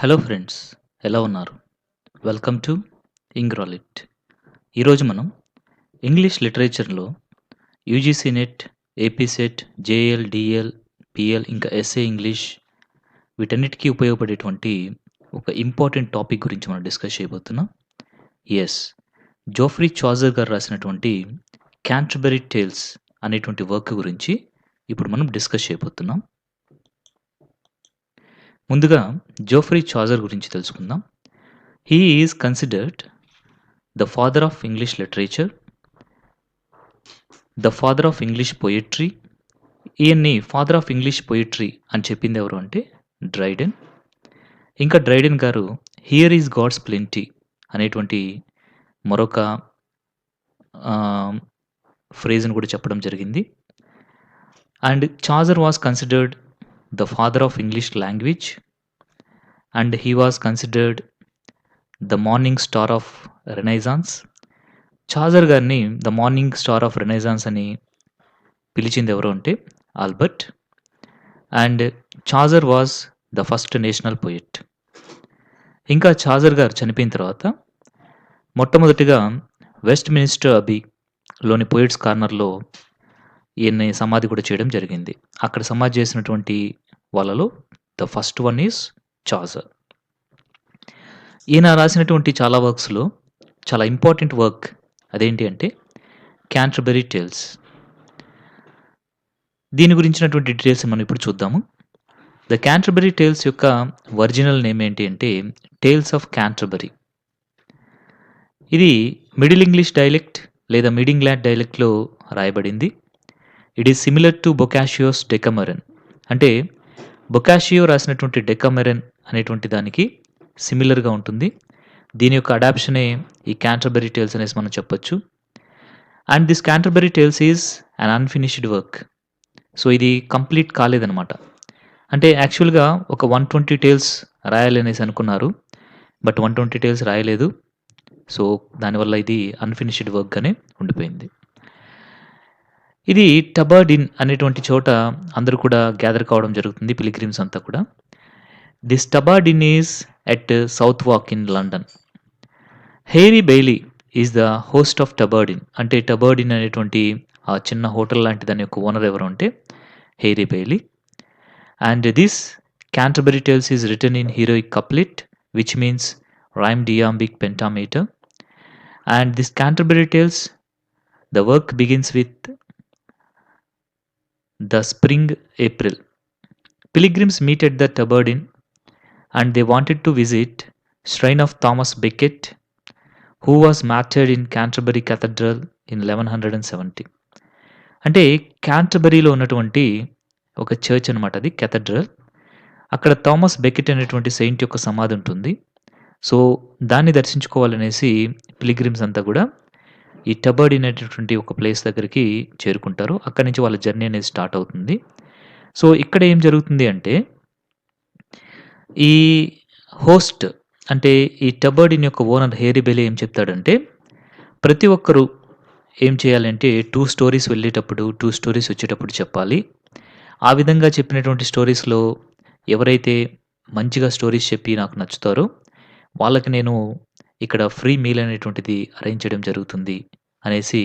Hello friends, ఎలా ఉన్నారు? Welcome to ఇంగ్రాలిట్. ఈరోజు మనం ఇంగ్లీష్ లిటరేచర్లో UGC NET, AP SET, JL, DL, PL ఇంకా ఎస్ఏ ఇంగ్లీష్ వీటన్నిటికీ ఉపయోగపడేటువంటి ఒక ఇంపార్టెంట్ టాపిక్ గురించి మనం డిస్కస్ చేయబోతున్నాం. ఎస్, జోఫ్రీ చాజర్ గారు రాసినటువంటి క్యాంటర్బరీ టేల్స్ అనేటువంటి వర్క్ గురించి ఇప్పుడు మనం డిస్కస్ చేయబోతున్నాం. ముందుగా జోఫ్రీ చాజర్ గురించి తెలుసుకుందాం. He is considered the father of English literature, the father of English poetry. ఈయన్ని ఫాదర్ ఆఫ్ ఇంగ్లీష్ పొయిట్రీ అని చెప్పింది ఎవరు అంటే డ్రైడెన్. ఇంకా డ్రైడెన్ గారు హియర్ ఈజ్ గాడ్స్ ప్లెంటీ అనేటువంటి మరొక ఫ్రేజ్ని కూడా చెప్పడం జరిగింది. And Chaucer was considered the father of English language and he was considered the morning star of Renaissance. Chaucer గారిని the morning star of Renaissance అని పిలిచింది ఎవరు అంటే Albert. And Chaucer was the first national poet. ఇంకా Chaucer గారు చనిపోయిన తర్వాత మొట్టమొదటిగా వెస్ట్ మినిస్టర్ అబీలోని పోయిట్స్ కార్నర్లో ఈయన్ని సమాధి కూడా చేయడం జరిగింది. అక్కడ సమాధి చేసినటువంటి వాళ్ళలో ద ఫస్ట్ వన్ ఈజ్ చాజర్. ఈయన రాసినటువంటి చాలా వర్క్స్లో చాలా ఇంపార్టెంట్ వర్క్ అదేంటి అంటే క్యాంటర్బరీ టేల్స్. దీని గురించినటువంటి డీటెయిల్స్ మనం ఇప్పుడు చూద్దాము. ద క్యాంటర్బరీ టేల్స్ యొక్క ఒరిజినల్ నేమ్ ఏంటి అంటే టేల్స్ ఆఫ్ క్యాంటర్బరీ. ఇది మిడిల్ ఇంగ్లీష్ డైలెక్ట్ లేదా మిడ్ ఇంగ్లాండ్ డైలెక్ట్లో రాయబడింది. It is similar to Boccaccio's Decameron. అంటే బొకాషియో రాసినటువంటి డెకమరన్ అనేటువంటి దానికి సిమిలర్గా ఉంటుంది. దీని యొక్క అడాప్షనే ఈ క్యాంటర్బరీ టేల్స్ అనేసి మనం చెప్పొచ్చు. And this Canterbury Tales is an unfinished work. So ఇది కంప్లీట్ కాలేదనమాట. అంటే యాక్చువల్గా ఒక 120 టేల్స్ రాయాలనేసి అనుకున్నారు, బట్ 120 టేల్స్ రాయలేదు. సో దానివల్ల ఇది అన్ఫినిష్డ్ వర్క్గానే ఉండిపోయింది. ఇది టబర్డిన్ అనేటువంటి చోట అందరూ కూడా గ్యాదర్ కావడం జరుగుతుంది, పిలిగ్రిమ్స్ అంతా కూడా. This Tabard Inn is at Southwark in London. Harry Bailey is the host of Tabard Inn. అంటే టబర్డిన్ అనేటువంటి ఆ చిన్న హోటల్ లాంటి దాని యొక్క ఓనర్ ఎవరు అంటే Harry Bailey. And this Canterbury Tales is written in heroic couplet which means rhymed iambic pentameter. And this Canterbury Tales, the work begins with the spring April. Pilgrims meet at the Tabardin and they wanted to visit shrine of Thomas Becket, who was martyred in Canterbury Cathedral in 1170. అంటే క్యాంటర్బరీలో ఉన్నటువంటి ఒక church అనమాట, అది cathedral. అక్కడ Thomas Beckett అనేటువంటి Saint యొక్క సమాధి ఉంటుంది. సో దాన్ని దర్శించుకోవాలనేసి పిలిగ్రిమ్స్ అంతా కూడా ఈ టబర్డిన్ అనేటువంటి ఒక ప్లేస్ దగ్గరికి చేరుకుంటారు. అక్కడి నుంచి వాళ్ళ జర్నీ అనేది స్టార్ట్ అవుతుంది. సో ఇక్కడ ఏం జరుగుతుంది అంటే ఈ హోస్ట్ అంటే ఈ టబర్డిన్ యొక్క ఓనర్ హేరీ బెయిలీ ఏం చెప్తాడంటే ప్రతి ఒక్కరూ ఏం చేయాలంటే 2 స్టోరీస్ వెళ్ళేటప్పుడు 2 స్టోరీస్ వచ్చేటప్పుడు చెప్పాలి. ఆ విధంగా చెప్పినటువంటి స్టోరీస్లో ఎవరైతే మంచిగా స్టోరీస్ చెప్పి నాకు నచ్చుతారో వాళ్ళకి నేను ఇక్కడ ఫ్రీ మీల్ అనేటువంటిది అరేంజ్ చేయడం జరుగుతుంది అనేసి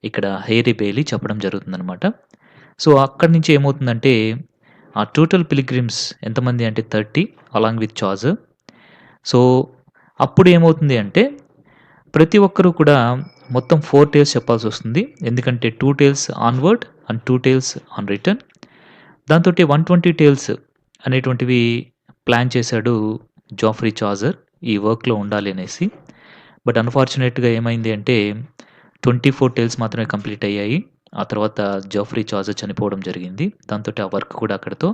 ఇక్కడ హేరీ బెయిలీ చెప్పడం జరుగుతుందనమాట. సో అక్కడి నుంచి ఏమవుతుందంటే ఆ టోటల్ పిలిగ్రిమ్స్ ఎంతమంది అంటే 30 అలాంగ్ విత్ చాజర్. సో అప్పుడు ఏమవుతుంది అంటే ప్రతి ఒక్కరూ కూడా మొత్తం 4 టేల్స్ చెప్పాల్సి వస్తుంది. ఎందుకంటే 2 tales onward and 2 tales on return. దాంతో 120 టేల్స్ అనేటువంటివి ప్లాన్ చేశాడు జోఫ్రీ చాజర్ ఈ వర్క్లో ఉండాలి అనేసి. బట్ అన్ఫార్చునేట్గా ఏమైంది అంటే 24 టేల్స్ మాత్రమే కంప్లీట్ అయ్యాయి. ఆ తర్వాత జోఫ్రీ చాజర్ చనిపోవడం జరిగింది. దాంతో ఆ వర్క్ కూడా అక్కడితో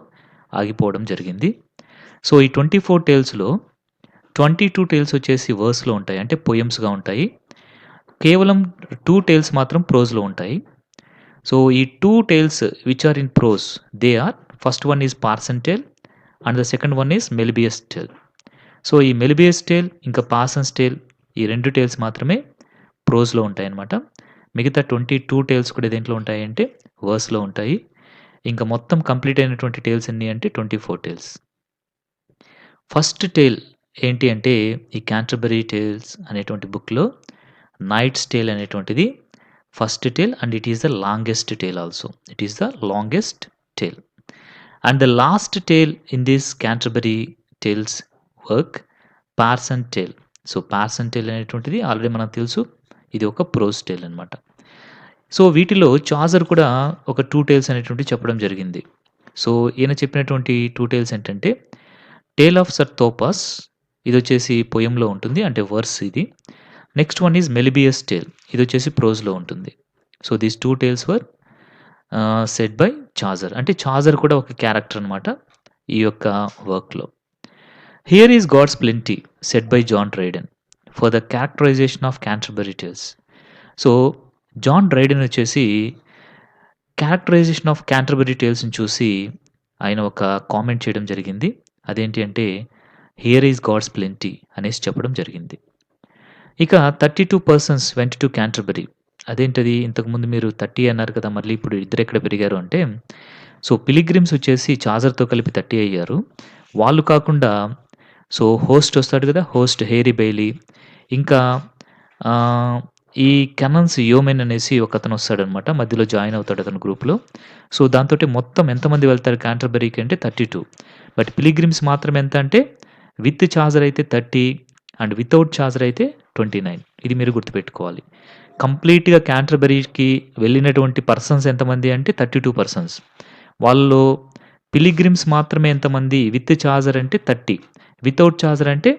ఆగిపోవడం జరిగింది. సో ఈ 24 టేల్స్లో 22 టేల్స్ వచ్చేసి వర్స్లో ఉంటాయి, అంటే పోయమ్స్గా ఉంటాయి. కేవలం 2 టేల్స్ మాత్రం ప్రోజ్లో ఉంటాయి. సో ఈ 2 tales which are in prose they are first one is Parson tale and the second one is Melibeus tale. So ఈ మెలిబియస్ టేల్ ఇంకా పార్సన్స్ టేల్ ఈ 2 టేల్స్ మాత్రమే ప్రోజ్లో ఉంటాయి అన్నమాట. మిగతా 22 టేల్స్ కూడా దేంట్లో ఉంటాయి అంటే వర్స్లో ఉంటాయి. ఇంకా మొత్తం కంప్లీట్ అయినటువంటి టేల్స్ ఎన్ని అంటే 24 టేల్స్. ఫస్ట్ టేల్ ఏంటి అంటే ఈ 'క్యాంటర్బరీ టేల్స్' అనేటువంటి బుక్‌లో 'నైట్స్ టేల్' అనేటువంటిది first tale and it is the longest tale also. It is the longest tale. And the last tale in this 'Canterbury tales' work 'Parson tale'. So, 'Parson tale' అనేటువంటిది already మనకు తెలుసు. ఇది ఒక prose టేల్ అన్నమాట. So, వీటిలో 'చాజర్' కూడా ఒక 2 tiles అనేటువంటివి చెప్పడం జరిగింది. సో, ఈయన చెప్పినటువంటి 2 టేల్స్ ఏంటంటే 'టేల్ ఆఫ్ సర్ థోపస్' ఇదొచ్చేసి పొయమ్‌లో ఉంటుంది. అంటే వర్స్ ఇది. Next one is 'Melibeus tale' ఇదొచ్చేసి ప్రోజ్‌లో ఉంటుంది. So, these 2 tales were said by 'Chaucer.' అంటే 'చాజర్' కూడా ఒక క్యారెక్టర్ అన్నమాట ఈ యొక్క వర్క్‌లో. 'Here is God's plenty' said by John Dryden for the characterisation of 'Canterbury tales.' So, John Dryden వచ్చేసి క్యారెక్టరైజేషన్ ఆఫ్ 'క్యాంటర్బరీ టేల్స్‌ని' చూసి ఆయన ఒక కామెంట్ చేయడం జరిగింది. అదేంటి అంటే 'హియర్ ఈజ్ గాడ్స్ ప్లెంటీ' అనేసి చెప్పడం జరిగింది. ఇక 32 పర్సన్స్ వెంట్ టు క్యాంటర్బరీ. అదేంటది ఇంతకుముందు మీరు 30 అన్నారు కదా! మళ్ళీ ఇప్పుడు ఇద్దరెక్కడ పెరిగారు అంటే, సో, పిలిగ్రిమ్స్ వచ్చేసి 'చాజర్‌తో కలిపి 30 అయ్యారు. వాళ్ళు కాకుండా సో, హోస్ట్ వస్తాడు కదా! హోస్ట్ 'హేరీ బెయిలీ' ఇంకా ఆహ్, ఈ కెనన్స్ 'యోమెన్' అనేసి ఒకతను వస్తాడనమాట. మధ్యలో జాయిన్ అవుతాడు అతను గ్రూప్‌లో. సో, దాంతోటి మొత్తం ఎంతమంది వెళ్తారు క్యాంటర్బరీకి అంటే 32. బట్ పిలిగ్రిమ్స్ మాత్రం ఎంత అంటే విత్ 'చాజర్' అయితే 30 అండ్ వితౌట్ 'చాజర్' అయితే 29. ఇది మీరు గుర్తుపెట్టుకోవాలి. కంప్లీట్‌గా క్యాంటర్బరీకి వెళ్ళినటువంటి పర్సన్స్ ఎంతమంది అంటే 32 పర్సన్స్. వాళ్ళలో పిలిగ్రిమ్స్ మాత్రమే ఎంతమంది విత్ 'చాజర్' అంటే 30. వితౌట్ 'చాజర్' అంటే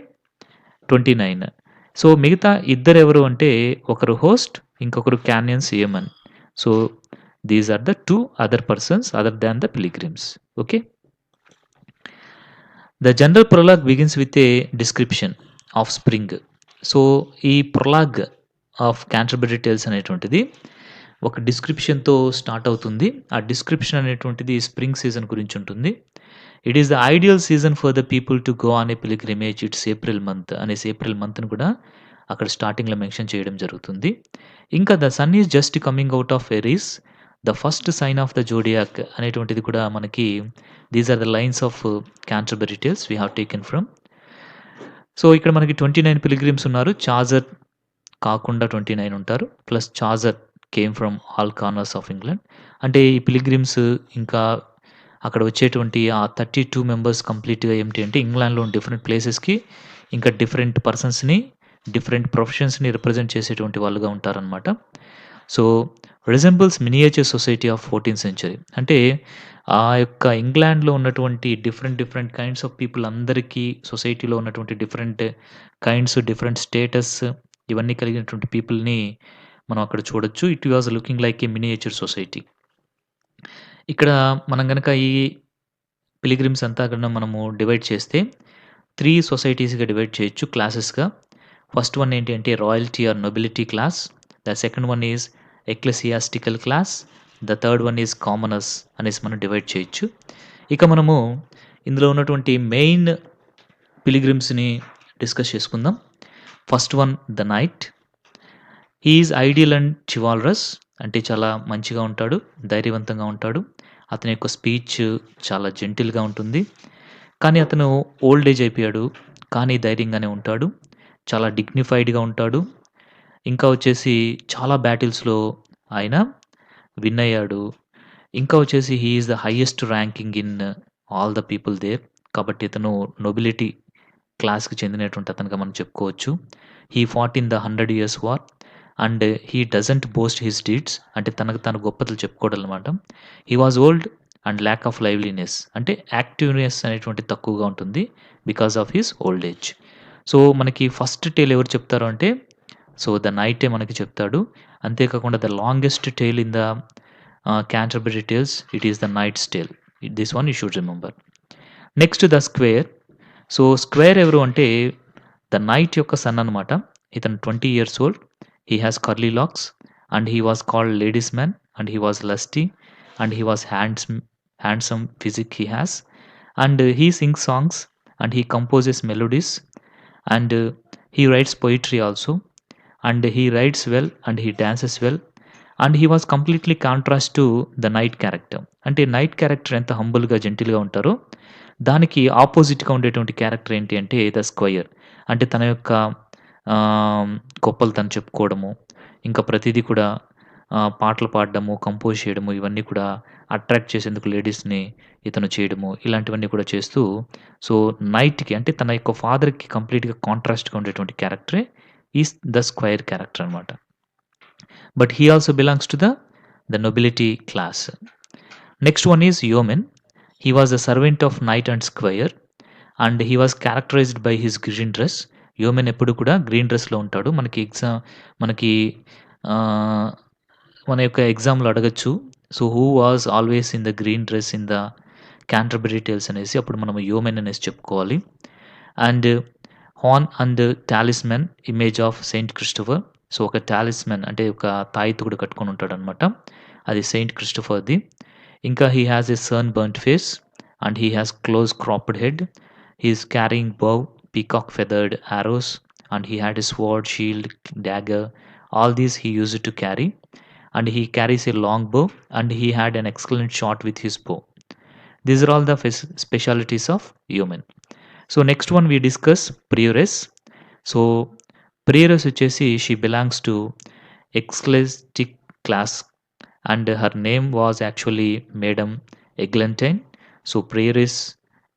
29. సో, మిగతా ఇద్దరెవరు అంటే ఒకరు హోస్ట్, ఇంకొకరు canon's 'yeoman.' So, these are the 2 other persons other than the pilgrims. Okay. The general prologue begins with a description of spring. So, ఈ ప్రొలాగ్ ఆఫ్ 'క్యాంటర్బరీ టేల్స్' అనేటువంటిది ఒక డిస్క్రిప్షన్‌తో start అవుతుంది. ఆ డిస్క్రిప్షన్ అనేటువంటిది స్ప్రింగ్ సీజన్ గురించి ఉంటుంది. It is the ideal season for the people to go on a pilgrimage. It's April month అనేసి April మంత్‌ని కూడా అక్కడ స్టార్టింగ్‌లో మెన్షన్ చేయడం జరుగుతుంది. ఇంకా the sun is just coming out of Aries. The first sign of the zodiac అనేటువంటిది కూడా మనకి these are the lines of 'Canterbury Tales' we have taken from. So, ఇక్కడ మనకి 29 పిలిగ్రిమ్స్ ఉన్నారు. 'చాజర్' కాకుండా 29 ఉంటారు. Plus 'చాజర్' came from all corners of England. అంటే ఈ పిలిగ్రిమ్స్ ఇంకా అక్కడ వచ్చేటువంటి ఆ 32 మెంబర్స్ కంప్లీట్‌గా ఏమిటి అంటే ఇంగ్లాండ్‌లో డిఫరెంట్ ప్లేసెస్‌కి ఇంకా డిఫరెంట్ పర్సన్స్‌ని, డిఫరెంట్ ప్రొఫెషన్స్‌ని రిప్రజెంట్ చేసేటువంటి వాళ్ళుగా ఉంటారనమాట. So, resembles miniature society of 14th century. అంటే ఆ యొక్క ఇంగ్లాండ్‌లో ఉన్నటువంటి డిఫరెంట్ కైండ్స్ ఆఫ్ పీపుల్ అందరికీ సొసైటీలో ఉన్నటువంటి డిఫరెంట్ కైండ్స్, డిఫరెంట్ స్టేటస్ ఇవన్నీ కలిగినటువంటి పీపుల్‌ని మనం అక్కడ చూడొచ్చు. It was looking like A miniature society. ఇక్కడ మనం గనక ఈ పిలిగ్రిమ్స్ అంతా కూడా మనము డివైడ్ చేస్తే 3 సొసైటీస్‌గా డివైడ్ చేయొచ్చు క్లాసెస్‌గా. ఫస్ట్ వన్ ఏంటి అంటే royalty or nobility class. The second one is ecclesiastical class. The third one is commoners అనేసి మనం డివైడ్ చేయొచ్చు. ఇక మనము ఇందులో ఉన్నటువంటి మెయిన్ పిలిగ్రిమ్స్‌ని డిస్కస్ చేసుకుందాం. First one the knight. He is ideal and chivalrous. అంటే చాలా మంచిగా ఉంటాడు, ధైర్యవంతంగా ఉంటాడు. అతని యొక్క స్పీచ్ చాలా జెంటిల్‌గా ఉంటుంది. కానీ అతను ఓల్డ్ ఏజ్ అయిపోయాడు. కానీ ధైర్యంగానే ఉంటాడు. చాలా డిగ్నిఫైడ్‌గా ఉంటాడు. ఇంకా వచ్చేసి చాలా బ్యాటిల్స్‌లో ఆయన విన్ అయ్యాడు. ఇంకా వచ్చేసి he is the highest ranking in all the people there. కాబట్టి ఇతను నొబిలిటీ క్లాస్‌కి చెందినటువంటి అతనుగా మనం చెప్పుకోవచ్చు. He fought in the 100 years war and he doesn't boast his deeds. అంటే తనకు తాను గొప్పలు చెప్పుకోడనమాట. He was old and lack of liveliness. అంటే యాక్టివ్‌నెస్ అనేటువంటిది తక్కువగా ఉంటుంది because of his old age. So, మనకి ఫస్ట్ టేల్ ఎవరు చెప్తారు అంటే సో, ద నైటే మనకి చెప్తాడు. అంతేకాకుండా the longest tale in the Canterbury Tales it is the knight's tale. This one you should remember. Next the squire. So, squire ఎవరు అంటే ద నైట్ యొక్క సన్ అనమాట. ఇతను 20 years old. He has curly locks and he was called ladies man and he was lusty and he was handsome physique he has and he sings songs and he composes melodies and he writes poetry also and he rides well and he dances well and he was completely contrast to the night character. అంటే night character ఎంత హంబుల్గా జెంటిల్గా ఉంటారో దానికి ఆపోజిట్గా ఉండేటువంటి character ఏంటి అంటే the square. అంటే తన యొక్క గొప్పలు తను చెప్పుకోవడము, ఇంకా ప్రతిదీ కూడా పాటలు పాడడము, కంపోజ్ చేయడము, ఇవన్నీ కూడా అట్రాక్ట్ చేసేందుకు లేడీస్‌ని ఇతను చేయడము, ఇలాంటివన్నీ కూడా చేస్తూ సో, నైట్‌కి అంటే తన యొక్క ఫాదర్‌కి కంప్లీట్‌గా కాంట్రాస్ట్‌గా ఉండేటువంటి క్యారెక్టరే ఈస్ ద స్క్వైర్ క్యారెక్టర్ అనమాట. But he also belongs to the nobility class. Next one is yeoman. He was the servant of knight and squire and he was characterised by his green dress. Yeoman ఎప్పుడు కూడా green డ్రెస్‌లో ఉంటాడు. మనకి ఆహ్, మన యొక్క ఎగ్జామ్‌లో అడగొచ్చు. So, who was always in the green dress in the Canterbury tales అనేసి అప్పుడు మనం యోమెన్ అనేసి చెప్పుకోవాలి. And horn and talisman image of saint Christopher. So, ఒక టాలిస్మన్ అంటే ఒక తాయెత్తు కూడా కట్టుకొని ఉంటాడనమాట. అది సెయింట్ క్రిస్టోఫర్‌ది. ఇంకా he has a sun burnt face and he has close cropped head. He is carrying bow, peacock feathered arrows, and he had a sword, shield, dagger. All these he used to carry, and he carries a long bow, and he had an excellent shot with his bow. These are all the specialities of Yeoman. So next one we discuss Prioress. So Prioress వచ్చేసి she belongs to ecclesiastic class and her name was actually Madam Eglantine. So Prioress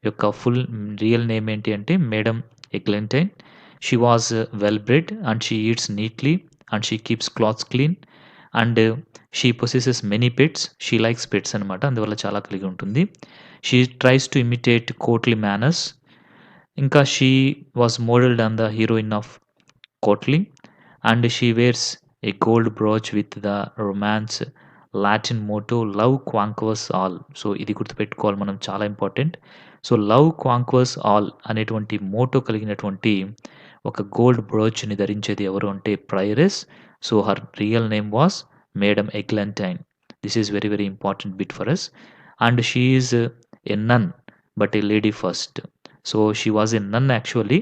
యొక్క full real name ఏంటి అంటే madam Eglantine. She was well bred and she eats neatly and she keeps clothes clean and she possesses many pets. She likes pets అనమాట, అందువల్ల చాలా కలిగి ఉంటుంది. She tries to imitate courtly manners. ఇంకా she was modelled on the heroine of courtly and she wears a gold brooch with the romance Latin motto love conquers all. So ఇది గుర్తుపెట్టుకోవాలి మనం, చాలా important. So love conquers all అనేటువంటి motto కలిగినటువంటి ఒక gold బ్రోచ్ని ధరించేది ఎవరు అంటే prioress. So her real name was madam Eglantine. This is very very important bit for us. And she is a nun but a lady first. So she was a nun actually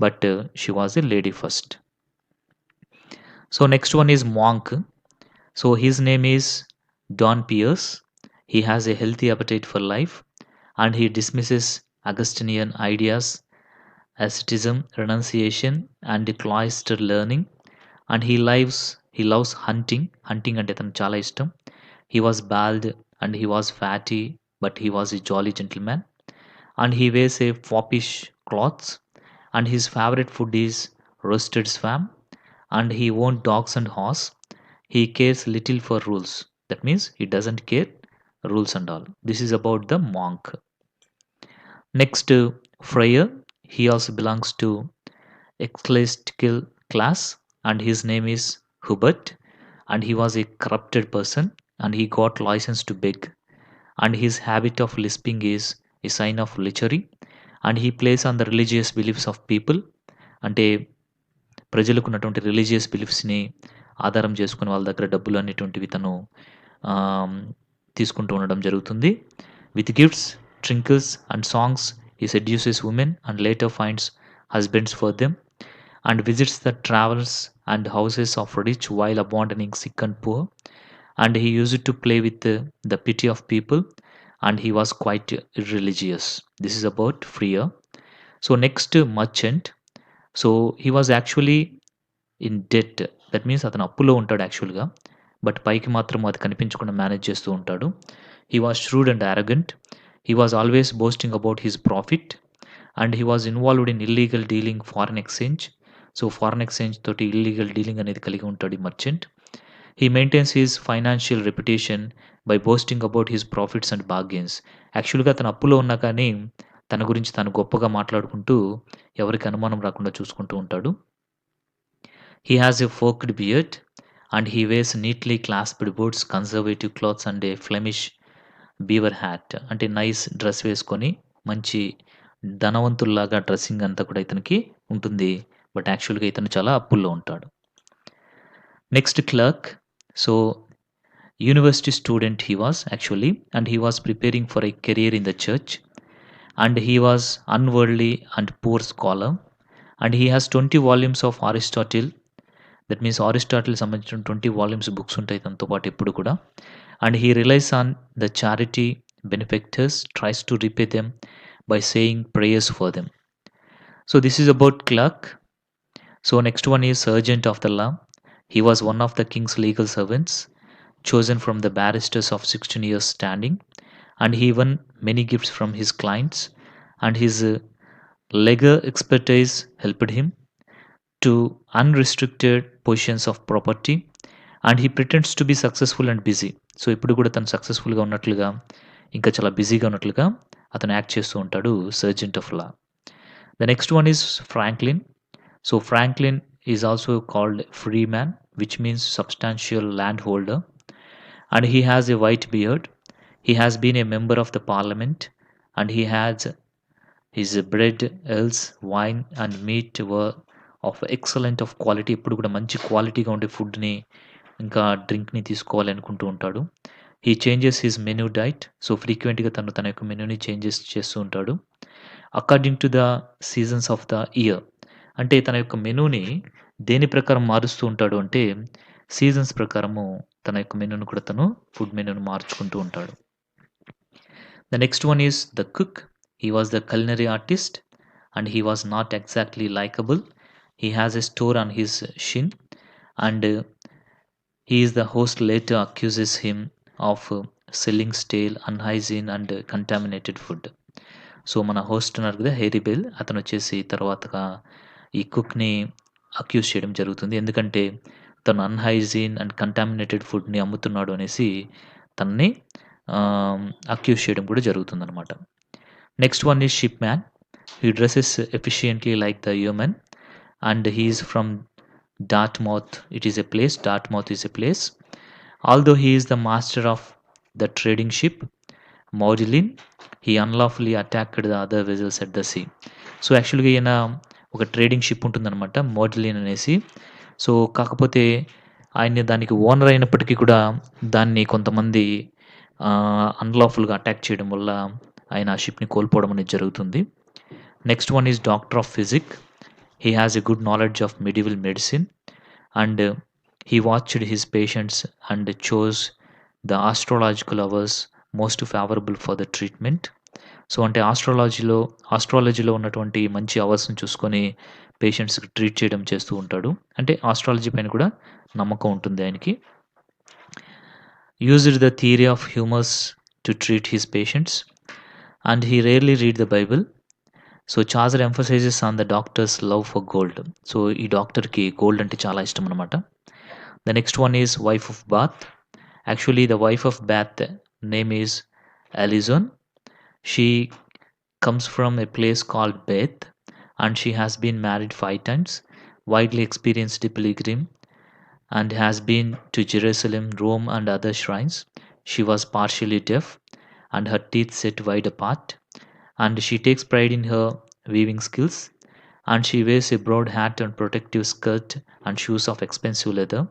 but she was a lady first. So next one is monk. So his name is Don Pierce. He has a healthy appetite for life and he dismisses Augustinian ideas, asceticism, renunciation, and cloister learning. And he loves hunting. Hunting అంటే తనకు చాలా ఇష్టం. He was bald and he was fatty, but he was a jolly gentleman. And he wears a foppish clothes. And his favorite food is roasted swam. And he owned dogs and horse. He cares little for rules. That means he doesn't care rules and all. This is about the monk. Next, friar. He also belongs to ecclesiastical class and his name is Hubert and he was a corrupted person and he got license to beg and his habit of lisping is a sign of lechery and he plays on the religious beliefs of people. అంటే ప్రజలకు ఉన్నటువంటి religious బిలీఫ్స్ని ఆధారం చేసుకుని వాళ్ళ దగ్గర డబ్బులు అనేటువంటివి తను తీసుకుంటూ ఉండడం జరుగుతుంది. With gifts, trinkets and songs he seduces women and later finds husbands for them and visits the travels and houses of rich while abandoning sick and poor and he used to play with the pity of people and he was quite irreligious. This is about freer. So next, merchant. So he was actually in debt. That means అతను అప్పులో ఉంటాడు యాక్చువల్గా, but పైకి మాత్రం అది కనిపించకుండా manage చేస్తూ ఉంటాడు. He was shrewd and arrogant. He was always boasting about his profit and he was involved in illegal dealing foreign exchange. So foreign exchange తోటి ఇల్లీగల్ డీలింగ్ అనేది కలిగి ఉంటాడు ఈ merchant. He maintains his financial reputation by boasting about his profits and bargains. యాక్చువల్గా తన అప్పులో ఉన్నా కానీ తన గురించి తను గొప్పగా మాట్లాడుకుంటూ ఎవరికి అనుమానం రాకుండా చూసుకుంటూ ఉంటాడు. He has a forked beard and he wears neatly clasped boots, conservative clothes and a Flemish beaver hat. అంటే నైస్ డ్రెస్ వేసుకొని మంచి ధనవంతుల్లాగా డ్రెస్సింగ్ అంతా కూడా ఇతనికి ఉంటుంది. బట్ యాక్చువల్గా ఇతను చాలా అప్పుల్లో ఉంటాడు. Next, clerk. So university student he was actually and he was preparing for a career in the church and he was unworldly and poor scholar and he has 20 volumes of Aristotle that means Aristotle సంబంధించిన 20 volumes books ఉంటాయి తనతో పాటు ఎప్పుడు కూడా. And he relies on the charity benefactors, tries to repay them by saying prayers for them. So this is about clerk. So next one is sergeant of the law. He was one of the king's legal servants, chosen from the barristers of 16 years standing, and he won many gifts from his clients, and his legal expertise helped him to unrestricted positions of property, and he pretends to be successful and busy. So ఇప్పుడు కూడా తను సక్సెస్ఫుల్గా ఉన్నట్లుగా, ఇంకా చాలా బిజీగా ఉన్నట్లుగా అతను యాక్ట్ చేస్తూ ఉంటాడు sergeant of law. The next one is Franklin. So Franklin is also called free man, which means substantial land holder, and he has a white beard. He has been a member of the parliament, and he has his bread, ales, wine and meat were of excellent of quality. ఇప్పుడు కూడా మంచి క్వాలిటీగా ఉండే ఫుడ్ని ఇంకా డ్రింక్ని తీసుకోవాలి అనుకుంటూ ఉంటాడు. He changes his menu diet. So ఫ్రీక్వెంట్గా తన యొక్క మెనూని చేంజెస్ చేస్తూ ఉంటాడు according to the seasons of the year. అంటే తన యొక్క మెనూని దేని ప్రకారం మారుస్తూ ఉంటాడు అంటే సీజన్స్ ప్రకారము తన యొక్క మెనూను కూడా తను ఫుడ్ మెనూను మార్చుకుంటూ ఉంటాడు. The next one is the cook. He was the culinary artist and he was not exactly likable. He has a store on his shin, and he is the host later accuses him of selling stale, unhygiene and contaminated food. So మన host ఉన్నారు కదా హెయిరీబెల్, అతను వచ్చేసి తర్వాతగా ఈ కుక్ని accuse చేయడం జరుగుతుంది. ఎందుకంటే తను అన్హైజీన్ అండ్ కంటామినేటెడ్ ఫుడ్ని అమ్ముతున్నాడు అనేసి తనని అక్యూజ్ చేయడం కూడా జరుగుతుందన్నమాట. Next one is ship man. He dresses efficiently like the Yeoman, and he is from Dartmouth. It is a place. Dartmouth is a place. Although he is the master of the trading ship Maudlin, he unlawfully attacked the other vessels at the sea. So యాక్చువల్గా ఈయన ఒక trading ship ఉంటుందన్నమాట మోడ్లిన్ అనేసి. So కాకపోతే ఆయన దానికి owner అయినప్పటికీ కూడా దాన్ని కొంతమంది అన్లాఫుల్గా అటాక్ చేయడం వల్ల ఆయన ఆ షిప్ని కోల్పోవడం అనేది జరుగుతుంది. Next one is doctor of physique. He has a good knowledge of medieval medicine, and he watched his patients and chose the astrological hours most favorable for the treatment. So అంటే ఆస్ట్రాలజీలో ఉన్నటువంటి మంచి అవర్స్ని చూసుకొని పేషెంట్స్కి ట్రీట్ చేయడం చేస్తూ ఉంటాడు. అంటే astrology పైన కూడా నమ్మకం ఉంటుంది ఆయనకి. Used the theory of humours to treat his patients, and he rarely read the Bible. So Chaucer emphasizes on the doctor's love for gold. So ఈ డాక్టర్కి గోల్డ్ అంటే చాలా ఇష్టం అనమాట. The next one is wife of Bath. Actually the wife of Bath name is Alison. She comes from a place called Beth, and she has been married 5 times, widely experienced pilgrim, and has been to Jerusalem, Rome and other shrines. She was partially deaf and her teeth set wide apart, and she takes pride in her weaving skills, and she wears a broad hat and protective skirt and shoes of expensive leather.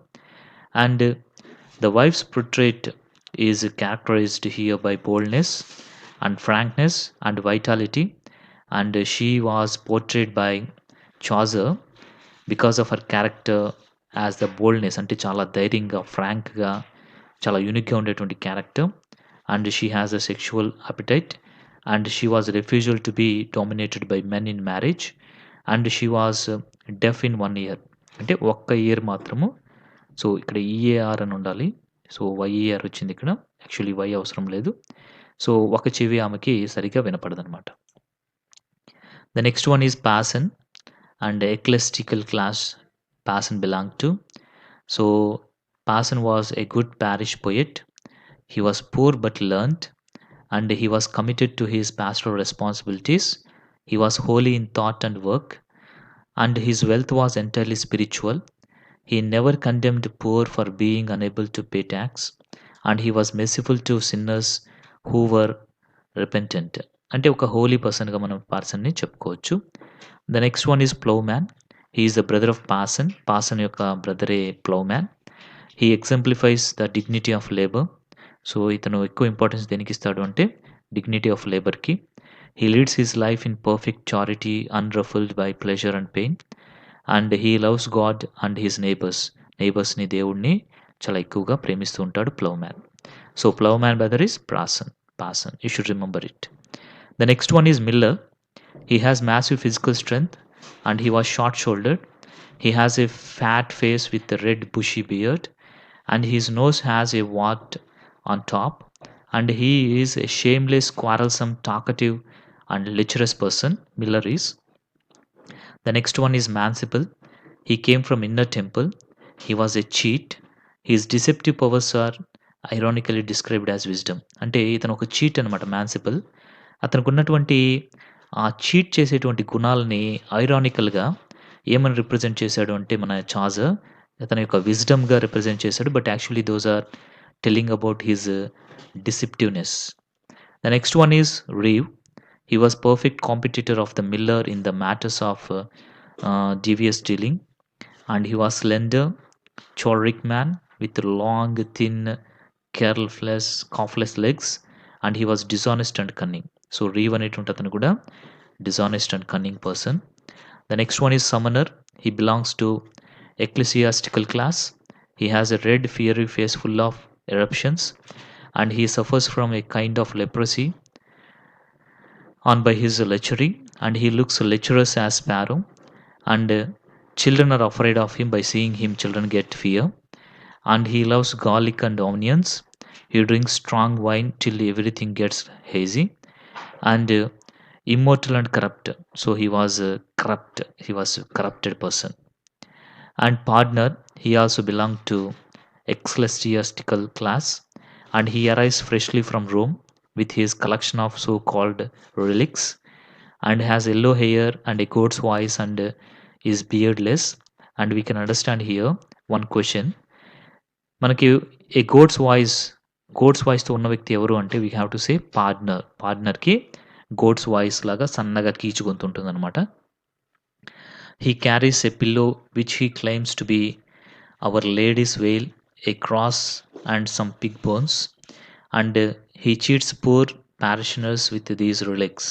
And the wife's portrait is characterized here by boldness and frankness and vitality, and she was portrayed by Chaucer because of her character as the boldness, అంటే చాలా ధైర్యంగా ఫ్రాంక్గా చాలా యూనిక్గా ఉండేటువంటి character. And she has a sexual appetite, and she was refusal to be dominated by men in marriage, and she was deaf in 1 year. అంటే 1 year మాత్రము. So ఇక్కడ ఈఏఆర్ అని ఉండాలి. సో వైఏఆర్ వచ్చింది ఇక్కడ. యాక్చువల్లీ వై అవసరం లేదు. సో ఒక చెవి ఆమెకి సరిగ్గా వినపడదనమాట. The next one is parson, and ecclesiastical class parson belong to. So parson was a good parish poet. He was poor but learned, and he was committed to his pastoral responsibilities. He was holy in thought and work, and his wealth was entirely spiritual. He never condemned poor for being unable to pay tax, and he was merciful to sinners who were repentant. అంటే ఒక హోలీ పర్సన్గా మనం పాసన్ని చెప్పుకోవచ్చు. The next one is ploughman. He is the brother of parson. Parson యొక్క బ్రదరే ploughman. He exemplifies the dignity of labour. So ఇతను ఎక్కువ ఇంపార్టెన్స్ దేనికి ఇస్తాడు అంటే డిగ్నిటీ ఆఫ్ లేబర్కి. He leads his life in perfect charity, unruffled by pleasure and pain, and he loves God and his నేబర్స్ని దేవుడిని చాలా ఎక్కువగా ప్రేమిస్తూ ఉంటాడు ploughman. So ploughman brother is parson you should remember it. The next one is Miller. He has massive physical strength and he was short shouldered. He has a fat face with a red bushy beard and his nose has a wart on top. And he is a shameless, quarrelsome, talkative, and lecherous person. Miller is. The next one is Manciple. He came from Inner Temple. He was a cheat. His deceptive powers are ironically described as wisdom. అంటే ఇతను ఒక cheat అనమాట మ్యాన్సిపల్. అతనికి ఉన్నటువంటి ఆ cheat చేసేటువంటి గుణాలని ఐరానికల్గా ఏమని represent చేశాడు అంటే మన చాజర్ అతని యొక్క విజ్డమ్గా రిప్రజెంట్ చేశాడు. But actually those are telling about his deceptiveness. The next one is reeve. He was perfect competitor of the Miller in the matters of devious dealing, and he was slender, choleric man with long, thin, calfless legs, and he was dishonest and cunning. So Reeve అనేటువంటి అతను కూడా dishonest and cunning person. The next one is Summoner. He belongs to ecclesiastical class. He has a red, fiery face full of eruptions, and he suffers from a kind of leprosy on by his lechery, and he looks lecherous as sparrow, and children are afraid of him. By seeing him, children get fear, and he loves garlic and onions. He drinks strong wine till everything gets hazy, and immortal and corrupt. So he was a corrupted person. And partner, he also belonged to ecclesiastical class, and he arrives freshly from Rome with his collection of so-called relics, and has yellow hair and a goat's voice, and is beardless. And we can understand here one question. మనకి ఏ గోడ్స్ వాయిస్తో ఉన్న వ్యక్తి ఎవరు అంటే we have to say పార్ట్నర్కి goat's voice లాగా సన్నగా కీచు గొంతు ఉంటుంది అనమాట. He carries a pillow which he claims to be our lady's veil, a cross and some pig bones, and he cheats poor parishioners with these relics.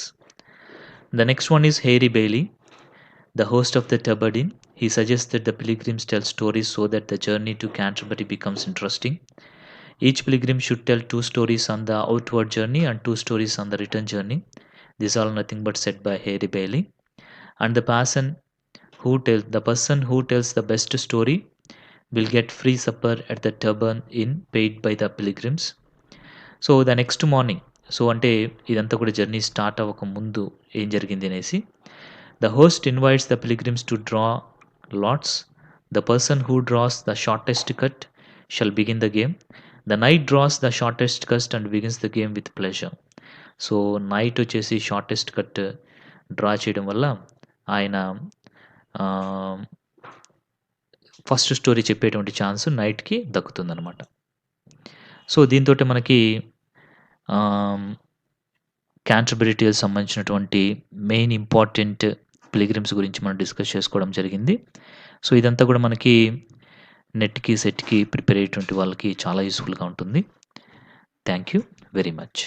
The next one is Harry Bailey, the host of the Tabardin. He suggests that the pilgrims tell stories so that the journey to Canterbury becomes interesting. Each pilgrim should tell 2 stories on the outward journey and 2 stories on the return journey. These are nothing but said by Harry Bailey. And the person who tells the best story will get free supper at the Turban Inn paid by the pilgrims. So the next morning, so అంటే ఇదంతా కూడా journey start అవ్వక ముందు ఏం జరిగింది అనేసి, the host invites the pilgrims to draw lots. The person who draws the shortest cut shall begin the game. The knight draws the shortest cut and begins the game with pleasure. So knight వచ్చేసి shortest cut draw చేయడం వల్ల ఆయన first story చెప్పేటువంటి chance నైట్కి దక్కుతుందనమాట. So దీంతో మనకి Canterbury tiles సంబంధించినటువంటి main important pilgrims గురించి మనం డిస్కస్ చేసుకోవడం జరిగింది. సో ఇదంతా కూడా మనకి నెట్కి సెట్కి ప్రిపేర్ అయ్యేటువంటి వాళ్ళకి చాలా యూస్ఫుల్గా ఉంటుంది. Thank you very much.